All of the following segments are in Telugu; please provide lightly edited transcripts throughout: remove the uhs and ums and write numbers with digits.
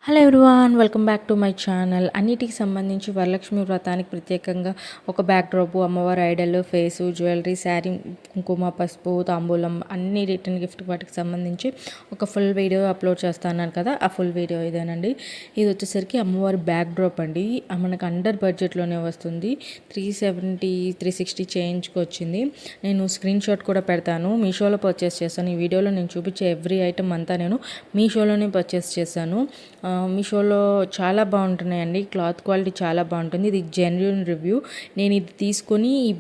Hello everyone, welcome back to my channel. అన్నిటికి సంబంధించి వరలక్ష్మి వ్రతానికి ప్రత్యేకంగా ఒక బ్యాక్డ్రాప్, అమ్మవారి ఐడల్, ఫేసు, జ్యువెలరీ, శారీ, కుంకుమ, పసుపు, తాంబూలం అన్ని రిటర్న్ గిఫ్ట్ వాటికి సంబంధించి ఒక ఫుల్ వీడియో అప్లోడ్ చేస్తాను కదా, ఆ ఫుల్ వీడియో ఇదేనండి. ఇది వచ్చేసరికి అమ్మవారి బ్యాక్డ్రాప్ అండి. మనకు అండర్ బడ్జెట్లోనే వస్తుంది. 370 360 చేయించుకు వచ్చింది. నేను స్క్రీన్ షాట్ కూడా పెడతాను. మీషోలో పర్చేస్ చేశాను. ఈ వీడియోలో నేను చూపించే ఎవ్రీ ఐటమ్ అంతా నేను మీషోలోనే పర్చేస్ చేశాను. మీషోలో చాలా బాగుంటున్నాయండి. క్లాత్ క్వాలిటీ చాలా బాగుంటుంది. ఇది జెన్యూన్ రివ్యూ. నేను ఇది తీసుకొని ఈ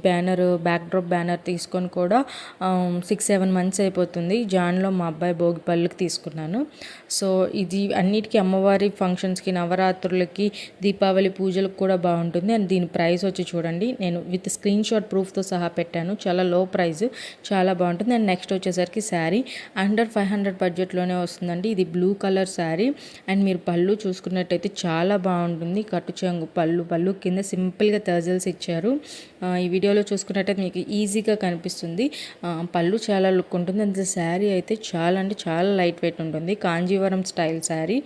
బ్యాక్డ్రాప్ బ్యానర్ తీసుకొని కూడా 6-7 మంత్స్ అయిపోతుంది. జాన్లో మా అబ్బాయి భోగి పళ్ళుకి తీసుకున్నాను. సో ఇది అన్నిటికీ అమ్మవారి ఫంక్షన్స్కి, నవరాత్రులకి, దీపావళి పూజలకు కూడా బాగుంటుంది. అండ్ దీని ప్రైస్ వచ్చి చూడండి, నేను విత్ స్క్రీన్ షాట్ ప్రూఫ్తో సహా పెట్టాను. చాలా లో ప్రైస్, చాలా బాగుంటుంది. అండ్ నెక్స్ట్ వచ్చేసరికి శారీ అండర్ 500 బడ్జెట్లోనే వస్తుందండి. ఇది బ్లూ కలర్ శారీ. అండ్ మీరు పళ్ళు చూసుకున్నట్టయితే చాలా బాగుంటుంది. కట్టు చెంగు పళ్ళు కింద సింపుల్గా టర్జల్స్ ఇచ్చారు. ఈ వీడియోలో చూసుకున్నట్టయితే మీకు ఈజీగా కనిపిస్తుంది. పళ్ళు చాలా లుక్ ఉంటుంది. అండ్ శారీ అయితే చాలా అంటే చాలా లైట్ వెయిట్ ఉంటుంది. కాంజీవరం స్టైల్ శారీ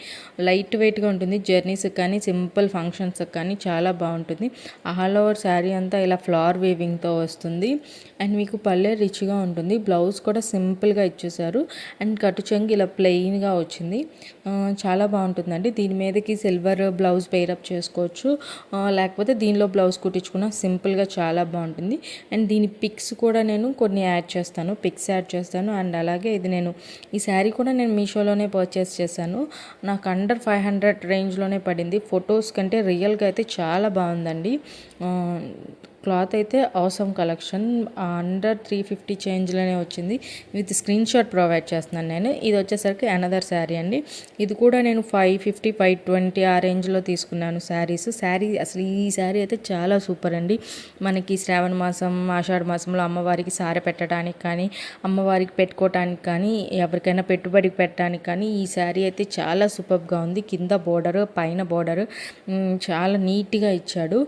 లైట్ వెయిట్గా ఉంటుంది. జర్నీస్కి కానీ సింపుల్ ఫంక్షన్స్కి కానీ చాలా బాగుంటుంది. ఆల్ ఓవర్ శారీ అంతా ఇలా ఫ్లవర్ వీవింగ్తో వస్తుంది. అండ్ మీకు పల్లె రిచ్గా ఉంటుంది. బ్లౌజ్ కూడా సింపుల్గా ఇచ్చేసారు. అండ్ కట్టు చెంగు ఇలా ప్లెయిన్గా వచ్చింది. చాలా బాగుంటుందండి. దీని మీదకి సిల్వర్ బ్లౌజ్ పేరప్ చేసుకోవచ్చు, లేకపోతే దీనిలో బ్లౌజ్ కుట్టించుకున్న సింపుల్గా చాలా బాగుంటుంది. అండ్ దీని పిక్స్ కూడా నేను కొన్ని పిక్స్ యాడ్ చేస్తాను. అండ్ అలాగే ఇది ఈ శారీ కూడా నేను మీషోలోనే పర్చేస్ చేశాను. నాకు అండర్ 500 రేంజ్లోనే పడింది. ఫొటోస్ కంటే రియల్గా అయితే చాలా బాగుందండి. క్లాత్ అయితే అవసరం కలెక్షన్. అండర్ 350 చేంజ్లోనే వచ్చింది. విత్ స్క్రీన్ షాట్ ప్రొవైడ్ చేస్తున్నాను నేను. ఇది వచ్చేసరికి అనదర్ శారీ అండి. ఇది కూడా నేను 550 520 ఆ రేంజ్లో తీసుకున్నాను శారీ అసలు ఈ శారీ అయితే చాలా సూపర్ అండి. మనకి శ్రావణ మాసం, ఆషాఢ మాసంలో అమ్మవారికి సారె పెట్టడానికి కానీ, అమ్మవారికి పెట్టుకోవటానికి కానీ, ఎవరికైనా పెట్టుబడికి పెట్టడానికి కానీ ఈ శారీ అయితే చాలా సూపర్గా ఉంది. కింద బోర్డర్, పైన బోర్డర్ చాలా నీట్గా ఇచ్చాడు.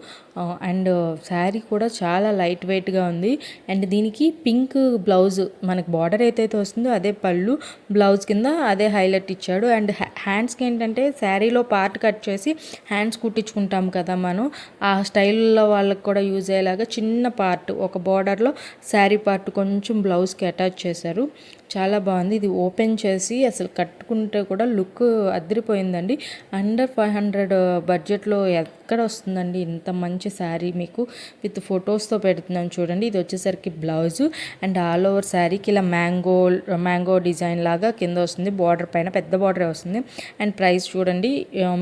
అండ్ శారీ కూడా చాలా లైట్ వెయిట్గా ఉంది. అండ్ దీనికి పింక్ బ్లౌజ్, మనకి బార్డర్ ఏదైతే వస్తుందో అదే పళ్ళు, బ్లౌజ్ కింద అదే హైలైట్ ఇచ్చాడు. అండ్ హ్యాండ్స్కి ఏంటంటే శారీలో పార్ట్ కట్ చేసి హ్యాండ్స్ కుట్టించుకుంటాం కదా మనం, ఆ స్టైల్లో వాళ్ళకి కూడా యూజ్ అయ్యేలాగా చిన్న పార్ట్ ఒక బార్డర్లో శారీ పార్ట్ కొంచెం బ్లౌజ్కి అటాచ్ చేశారు. చాలా బాగుంది. ఇది ఓపెన్ చేసి అసలు కట్టుకుంటే కూడా లుక్ అదిరిపోయిందండి. అండర్ 500 బడ్జెట్లో ఎక్కడ వస్తుందండి ఇంత మంచి శారీ? మీకు విత్ ఫొటోస్తో పెడుతున్నాను చూడండి. ఇది వచ్చేసరికి బ్లౌజు. అండ్ ఆల్ ఓవర్ శారీకి ఇలా మ్యాంగో డిజైన్ లాగా కింద వస్తుంది. బార్డర్ పైన పెద్ద బార్డరే వస్తుంది. అండ్ ప్రైస్ చూడండి,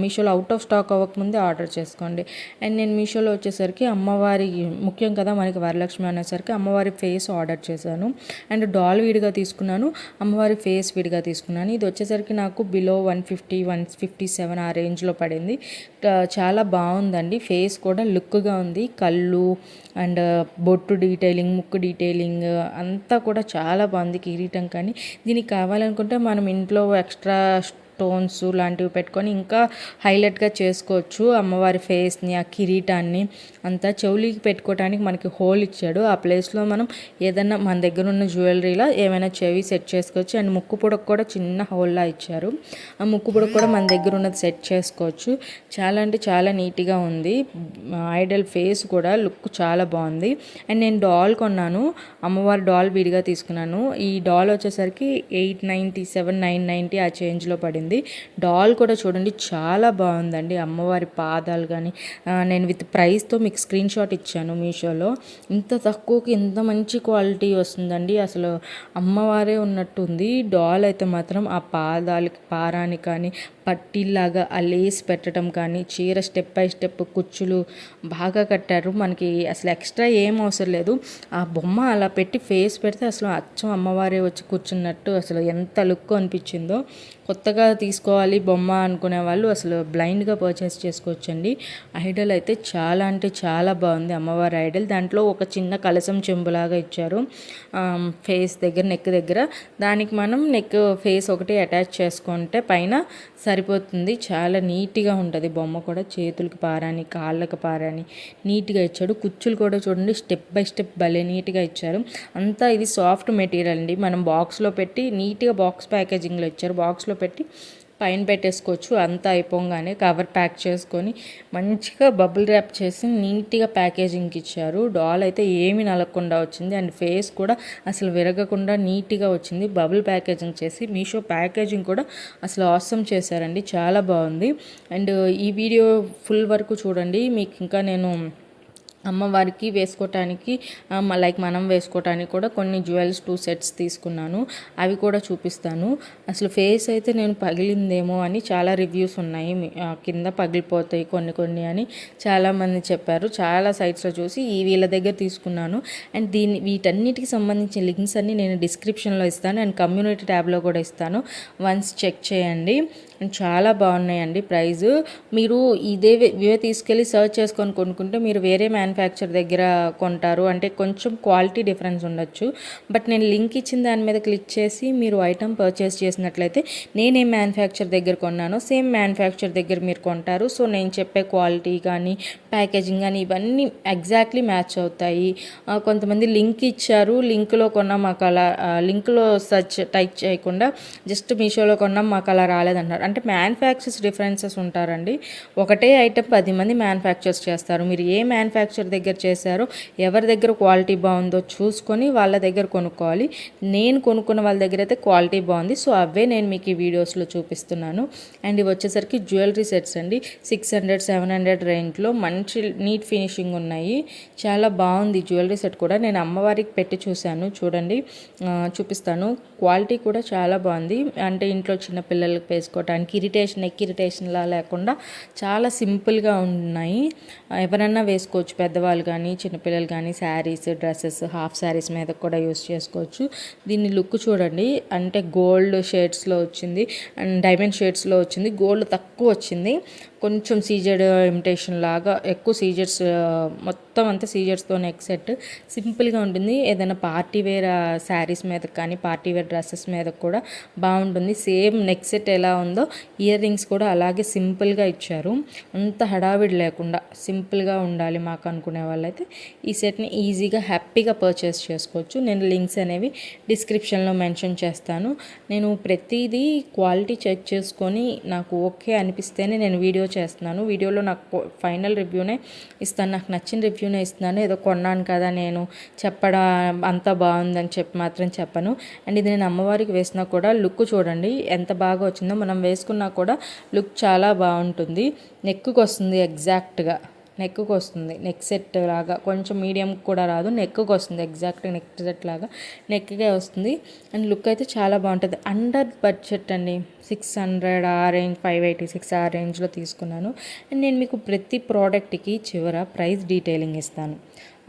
మీషోలో అవుట్ ఆఫ్ స్టాక్ అవ్వకముందే ఆర్డర్ చేసుకోండి. అండ్ నేను మీషోలో వచ్చేసరికి అమ్మవారి, ముఖ్యం కదా మనకి వరలక్ష్మి అనేసరికి అమ్మవారి ఫేస్ ఆర్డర్ చేశాను. అండ్ డాల్ విడిగా తీసుకున్నాను, అమ్మవారి ఫేస్ విడిగా తీసుకున్నాను. ఇది వచ్చేసరికి నాకు బిలో 150 157 ఆ రేంజ్లో పడింది. చాలా బాగుందండి. ఫేస్ కూడా లుక్గా ఉంది. కళ్ళు అండ్ బొట్టు డీటెయిలింగ్, ముక్కు డీటెయిలింగ్ అంతా కూడా చాలా బాగుంది. కిరీటం కానీ దీనికి కావాలనుకుంటే మనం ఇంట్లో ఎక్స్ట్రా స్టోన్స్ లాంటివి పెట్టుకొని ఇంకా హైలైట్గా చేసుకోవచ్చు అమ్మవారి ఫేస్ని, ఆ కిరీటాన్ని అంతా. చెవులికి పెట్టుకోవడానికి మనకి హోల్ ఇచ్చాడు. ఆ ప్లేస్లో మనం ఏదన్నా మన దగ్గర ఉన్న జ్యువెలరీలో ఏమైనా చెవి సెట్ చేసుకోవచ్చు. అండ్ ముక్కు పొడకు కూడా చిన్న హోల్లా ఇచ్చారు. ఆ ముక్కు పొడకు కూడా మన దగ్గర ఉన్నది సెట్ చేసుకోవచ్చు. చాలా అంటే చాలా నీట్గా ఉంది. ఐడల్ ఫేస్ కూడా లుక్ చాలా బాగుంది. అండ్ నేను డాల్ కొన్నాను, అమ్మవారి డాల్ విడిగా తీసుకున్నాను. ఈ డాల్ వచ్చేసరికి 897 990 ఆ చేంజ్లో పడింది. డాల్ కూడా చూడండి చాలా బాగుందండి. అమ్మవారి పాదాలు కానీ నేను విత్ ప్రైస్తో మీకు స్క్రీన్ షాట్ ఇచ్చాను మీషోలో. ఇంత తక్కువకి ఇంత మంచి క్వాలిటీ వస్తుందండి. అసలు అమ్మవారే ఉన్నట్టు ఉంది. డాల్ అయితే మాత్రం ఆ పాదాలకి, పారానికి కానీ పట్టీలాగా ఆ లేస్ పెట్టడం కానీ, చీర స్టెప్ బై స్టెప్ కుచ్చులు బాగా కట్టారు. మనకి అసలు ఎక్స్ట్రా ఏం అవసరం లేదు. ఆ బొమ్మ అలా పెట్టి ఫేస్ పెడితే అసలు అచ్చం అమ్మవారే వచ్చి కూర్చున్నట్టు అసలు ఎంత లుక్ అనిపించిందో. కొత్తగా తీసుకోవాలి బొమ్మ అనుకునే వాళ్ళు అసలు బ్లైండ్గా పర్చేస్ చేసుకోవచ్చండి. ఐడల్ అయితే చాలా అంటే చాలా బాగుంది అమ్మవారి ఐడల్. దాంట్లో ఒక చిన్న కలసం చెంబులాగా ఇచ్చారు ఫేస్ దగ్గర, నెక్ దగ్గర. దానికి మనం ఫేస్ ఒకటి అటాచ్ చేసుకుంటే పైన సరిపోతుంది. చాలా నీట్గా ఉంటుంది బొమ్మ కూడా. చేతులకి పారాని, కాళ్ళకి పారాని నీట్గా ఇచ్చాడు. కుచ్చులు కూడా చూడండి స్టెప్ బై స్టెప్ భలే నీట్గా ఇచ్చారు. అంతా ఇది సాఫ్ట్ మెటీరియల్ అండి. మనం బాక్స్లో పెట్టి నీట్గా బాక్స్ ప్యాకేజింగ్లో ఇచ్చారు. బాక్స్లో పెట్టి పైన పెట్టేసుకోవచ్చు. అంతా అయిపోగానే కవర్ ప్యాక్ చేసుకొని మంచిగా బబుల్ ర్యాప్ చేసి నీట్గా ప్యాకేజింగ్ ఇచ్చారు. డాల్ అయితే ఏమీ నలగకుండా వచ్చింది అండ్ ఫేస్ కూడా అసలు విరగకుండా నీట్గా వచ్చింది. బబుల్ ప్యాకేజింగ్ చేసి మీషో ప్యాకేజింగ్ కూడా అసలు ఆసమ్ చేశారండి, చాలా బాగుంది. అండ్ ఈ వీడియో ఫుల్ వరకు చూడండి, మీకు ఇంకా నేను అమ్మవారికి వేసుకోవటానికి లైక్ మనం వేసుకోవటానికి కూడా కొన్ని జ్యువెల్స్ 2 సెట్స్ తీసుకున్నాను, అవి కూడా చూపిస్తాను. అసలు ఫేస్ అయితే నేను పగిలిందేమో అని చాలా రివ్యూస్ ఉన్నాయి, కింద పగిలిపోతాయి కొన్ని అని చాలామంది చెప్పారు. చాలా సైట్స్లో చూసి వీళ్ళ దగ్గర తీసుకున్నాను. అండ్ వీటన్నిటికి సంబంధించిన లింక్స్ అన్ని నేను డిస్క్రిప్షన్లో ఇస్తాను అండ్ కమ్యూనిటీ ట్యాబ్లో కూడా ఇస్తాను, వన్స్ చెక్ చేయండి. అండ్ చాలా బాగున్నాయండి. ప్రైజు మీరు ఇవే తీసుకెళ్ళి సర్చ్ చేసుకొని కొనుక్కుంటే మీరు వేరే మ్యానుఫ్యాక్చర్ దగ్గర కొంటారు, అంటే కొంచెం క్వాలిటీ డిఫరెన్స్ ఉండొచ్చు. బట్ నేను లింక్ ఇచ్చిన దాని మీద క్లిక్ చేసి మీరు ఐటమ్ పర్చేస్ చేసినట్లయితే నేనేం మ్యానుఫ్యాక్చర్ దగ్గర కొన్నానో సేమ్ మ్యానుఫ్యాక్చర్ దగ్గర మీరు కొంటారు. సో నేను చెప్పే క్వాలిటీ కానీ ప్యాకేజింగ్ కానీ ఇవన్నీ ఎగ్జాక్ట్లీ మ్యాచ్ అవుతాయి. కొంతమంది లింక్ ఇచ్చారు, లింక్లో కొన్నాం మాకు అలా, లింక్లో సర్చ్ టైప్ చేయకుండా జస్ట్ మీషోలో కొన్నాం మాకు అలా రాలేదన్నారు. అంటే మ్యానుఫ్యాక్చర్స్ డిఫరెన్సెస్ ఉంటారండి. ఒకటే ఐటెం 10 మంది మ్యానుఫ్యాక్చర్స్ చేస్తారు. మీరు ఏ మ్యానుఫ్యాక్చర్ దగ్గర చేశారో, ఎవరి దగ్గర క్వాలిటీ బాగుందో చూసుకొని వాళ్ళ దగ్గర కొనుక్కోవాలి. నేను కొనుక్కున్న వాళ్ళ దగ్గర అయితే క్వాలిటీ బాగుంది, సో అవే నేను మీకు ఈ వీడియోస్లో చూపిస్తున్నాను. అండ్ ఇవి వచ్చేసరికి జ్యువెలరీ సెట్స్ అండి, 600-700 రేంజ్లో మంచి నీట్ ఫినిషింగ్ ఉన్నాయి. చాలా బాగుంది జ్యువెలరీ సెట్ కూడా. నేను అమ్మవారికి పెట్టి చూశాను, చూడండి చూపిస్తాను. క్వాలిటీ కూడా చాలా బాగుంది. అంటే ఇంట్లో చిన్న పిల్లలకి వేసుకోవటానికి నెక్ ఇరిటేషన్లా లేకుండా చాలా సింపుల్గా ఉన్నాయి. ఎవరన్నా వేసుకోవచ్చు, పెద్దవాళ్ళు కానీ చిన్నపిల్లలు కానీ. శారీస్, డ్రెస్సెస్, హాఫ్ శారీస్ మీద కూడా యూస్ చేసుకోవచ్చు. దీని లుక్ చూడండి, అంటే గోల్డ్ షేడ్స్లో వచ్చింది అండ్ డైమండ్ షేడ్స్లో వచ్చింది. గోల్డ్ తక్కువ వచ్చింది, కొంచెం సీజెడ్ ఇమిటేషన్ లాగా. ఎక్కువ సీజెడ్స్, మొత్తం అంతా సీజెడ్స్తో నెక్ సెట్ సింపుల్గా ఉంటుంది. ఏదైనా పార్టీ వేర్ శారీస్ మీద కానీ పార్టీ వేర్ డ్రెస్సెస్ మీద కూడా బాగుంటుంది. సేమ్ నెక్ సెట్ ఎలా ఉందో ఇయర్ రింగ్స్ కూడా అలాగే సింపుల్గా ఇచ్చారు. అంత హడావిడి లేకుండా సింపుల్గా ఉండాలి మాకు అనుకునే వాళ్ళైతే ఈ సెట్ని ఈజీగా హ్యాపీగా పర్చేస్ చేసుకోవచ్చు. నేను లింక్స్ అనేవి డిస్క్రిప్షన్లో మెన్షన్ చేస్తాను. నేను ప్రతిదీ క్వాలిటీ చెక్ చేసుకొని నాకు ఓకే అనిపిస్తేనే నేను వీడియో చేస్తున్నాను. వీడియోలో నాకు ఫైనల్ రివ్యూనే ఇస్తాను, నాకు నచ్చిన రివ్యూనే ఇస్తున్నాను. ఏదో కొన్నాను కదా నేను చెప్పడం అంత బాగుందని చెప్పి మాత్రం చెప్పను. అండ్ ఇది నేను అమ్మవారికి వేసినా కూడా లుక్ చూడండి ఎంత బాగా వచ్చిందో. మనం వేసుకున్నా కూడా లుక్ చాలా బాగుంటుంది. నెక్కి వస్తుంది, ఎగ్జాక్ట్గా నెక్కి వస్తుంది. నెక్ సెట్ లాగా కొంచెం మీడియం కూడా రాదు, నెక్కి వస్తుంది. ఎగ్జాక్ట్గా నెక్ సెట్ లాగా నెక్కే వస్తుంది. అండ్ లుక్ అయితే చాలా బాగుంటుంది. అండర్ బడ్జెట్ అండి, 600 ఆ రేంజ్, 586 ఆ రేంజ్లో తీసుకున్నాను. అండ్ నేను మీకు ప్రతి ప్రోడక్ట్కి చివర ప్రైస్ డీటెయిలింగ్ ఇస్తాను.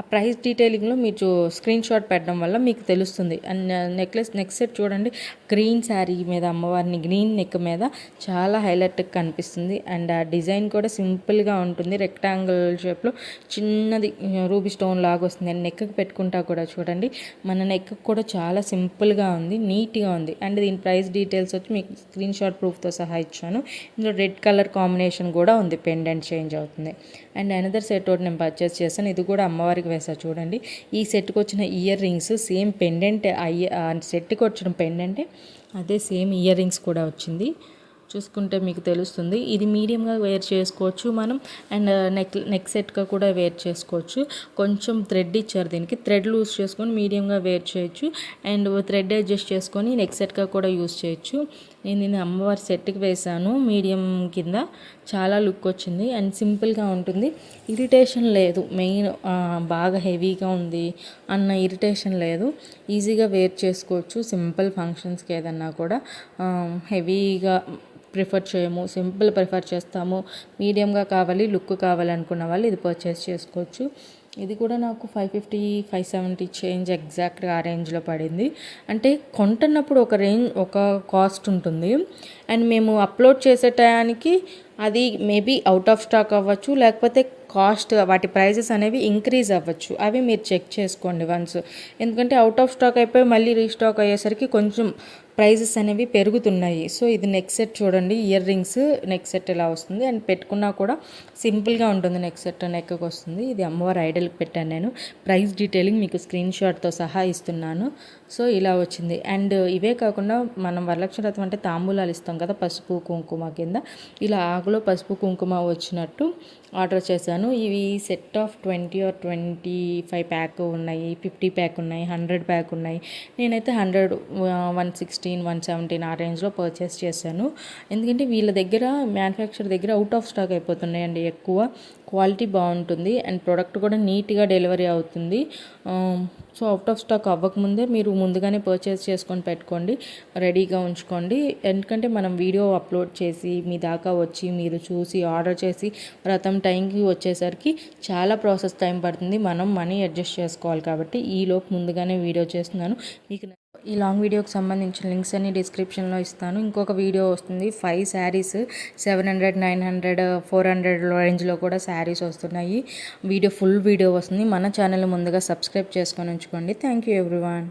ఆ ప్రైస్ డీటెయిలింగ్లో మీరు స్క్రీన్ షాట్ పెట్టడం వల్ల మీకు తెలుస్తుంది. అండ్ నెక్ సెట్ చూడండి, గ్రీన్ శారీ మీద అమ్మవారిని గ్రీన్ నెక్ మీద చాలా హైలైట్గా కనిపిస్తుంది. అండ్ ఆ డిజైన్ కూడా సింపుల్గా ఉంటుంది, రెక్టాంగిల్ షేప్లో చిన్నది రూబీ స్టోన్ లాగా వస్తుంది. అండ్ నెక్కి పెట్టుకుంటా కూడా చూడండి, మన నెక్ కూడా చాలా సింపుల్గా ఉంది, నీట్గా ఉంది. అండ్ దీని ప్రైస్ డీటెయిల్స్ వచ్చి మీకు స్క్రీన్ షాట్ ప్రూఫ్తో సహా ఇచ్చాను. ఇందులో రెడ్ కలర్ కాంబినేషన్ కూడా ఉంది, పెండెంట్ చేంజ్ అవుతుంది. అండ్ అనదర్ సెట్ ఒకటి నేను పర్చేస్ చేశాను, ఇది కూడా అమ్మవారికి వేసా చూడండి. ఈ సెట్కి వచ్చిన ఇయర్ రింగ్స్ సేమ్ పెండెంట్, సెట్కి వచ్చిన పెండెంటే అదే సేమ్ ఇయర్ రింగ్స్ కూడా వచ్చింది. చూసుకుంటే మీకు తెలుస్తుంది. ఇది మీడియంగా వేర్ చేసుకోవచ్చు మనం, అండ్ నెక్ సెట్గా కూడా వేర్ చేసుకోవచ్చు. కొంచెం థ్రెడ్ ఇచ్చారు దీనికి, థ్రెడ్ లూజ్ చేసుకొని మీడియంగా వేర్ చేయొచ్చు. అండ్ థ్రెడ్ అడ్జస్ట్ చేసుకొని నెక్ సెట్గా కూడా యూస్ చేయొచ్చు. నేను దీన్ని అమ్మవారి సెట్కి వేసాను, మీడియం కింద. చాలా లుక్ వచ్చింది అండ్ సింపుల్గా ఉంటుంది, ఇరిటేషన్ లేదు. మెయిన్ బాగా హెవీగా ఉంది అన్న ఇరిటేషన్ లేదు, ఈజీగా వేర్ చేసుకోవచ్చు. సింపుల్ ఫంక్షన్స్కి ఏదన్నా కూడా హెవీగా ప్రిఫర్ చేయము, సింపుల్ ప్రిఫర్ చేస్తాము. మీడియంగా కావాలి, లుక్ కావాలి అనుకున్న వాళ్ళు ఇది పర్చేస్ చేసుకోవచ్చు. ఇది కూడా నాకు 550-570 చేంజ్ ఎగ్జాక్ట్గా ఆ రేంజ్లో పడింది. అంటే కొంటున్నప్పుడు ఒక కాస్ట్ ఉంటుంది, అండ్ మేము అప్లోడ్ చేసే టయానికి అది మేబీ అవుట్ ఆఫ్ స్టాక్ అవ్వచ్చు, లేకపోతే కాస్ట్ వాటి ప్రైజెస్ అనేవి ఇంక్రీజ్ అవ్వచ్చు. అవి మీరు చెక్ చేసుకోండి వన్స్. ఎందుకంటే అవుట్ ఆఫ్ స్టాక్ అయిపోయి మళ్ళీ రీస్టాక్ అయ్యేసరికి కొంచెం ప్రైజెస్ అనేవి పెరుగుతున్నాయి. సో ఇది నెక్ సెట్ చూడండి, ఇయర్ రింగ్స్ నెక్ సెట్ ఇలా వస్తుంది అండ్ పెట్టుకున్నా కూడా సింపుల్గా ఉంటుంది. నెక్ సెట్ నెక్కి వస్తుంది. ఇది అమ్మవారి ఐడల్కి పెట్టాను నేను. ప్రైస్ డీటెయిలింగ్ మీకు స్క్రీన్ షాట్తో సహా ఇస్తున్నాను. సో ఇలా వచ్చింది. అండ్ ఇవే కాకుండా మనం వరలక్ష్మి వ్రతం అంటే తాంబూలాలు ఇస్తాం కదా, పసుపు కుంకుమ కింద, ఇలా ఆకులో పసుపు కుంకుమ వచ్చినట్టు ఆర్డర్ చేశాను. ఇవి సెట్ ఆఫ్ 20 or 25 ప్యాక్ ఉన్నాయి, 50 ప్యాక్ ఉన్నాయి, 100 ప్యాక్ ఉన్నాయి. నేనైతే 100, 116, 117 ఆ రేంజ్లో పర్చేస్ చేశాను. ఎందుకంటే వీళ్ళ దగ్గర మ్యానుఫ్యాక్చర్ దగ్గర అవుట్ ఆఫ్ స్టాక్ అయిపోతున్నాయండి. ఎక్కువ క్వాలిటీ బాగుంటుంది అండ్ ప్రోడక్ట్ కూడా నీట్గా డెలివరీ అవుతుంది. సో అవుట్ ఆఫ్ స్టాక్ అవ్వకముందే మీరు ముందుగానే పర్చేస్ చేసుకొని పెట్టుకోండి, రెడీగా ఉంచుకోండి. ఎందుకంటే మనం వీడియో అప్లోడ్ చేసి మీ దాకా వచ్చి మీరు చూసి ఆర్డర్ చేసి వ్రతం టైంకి వచ్చేసరికి చాలా ప్రాసెస్ టైం పడుతుంది. మనం మనీ అడ్జస్ట్ చేసుకోవాలి. కాబట్టి ఈలోపు ముందుగానే వీడియో చేస్తున్నాను. మీకు ఈ లాంగ్ వీడియోకి సంబంధించిన లింక్స్ అన్ని డిస్క్రిప్షన్లో ఇస్తాను. ఇంకొక వీడియో వస్తుంది, 5 శారీస్ 700, 900, 400 రేంజ్లో కూడా శారీస్ వస్తున్నాయి. ఫుల్ వీడియో వస్తుంది. మన ఛానల్ ముందుగా సబ్స్క్రైబ్ చేసుకొని ఉంచుకోండి. Thank you everyone.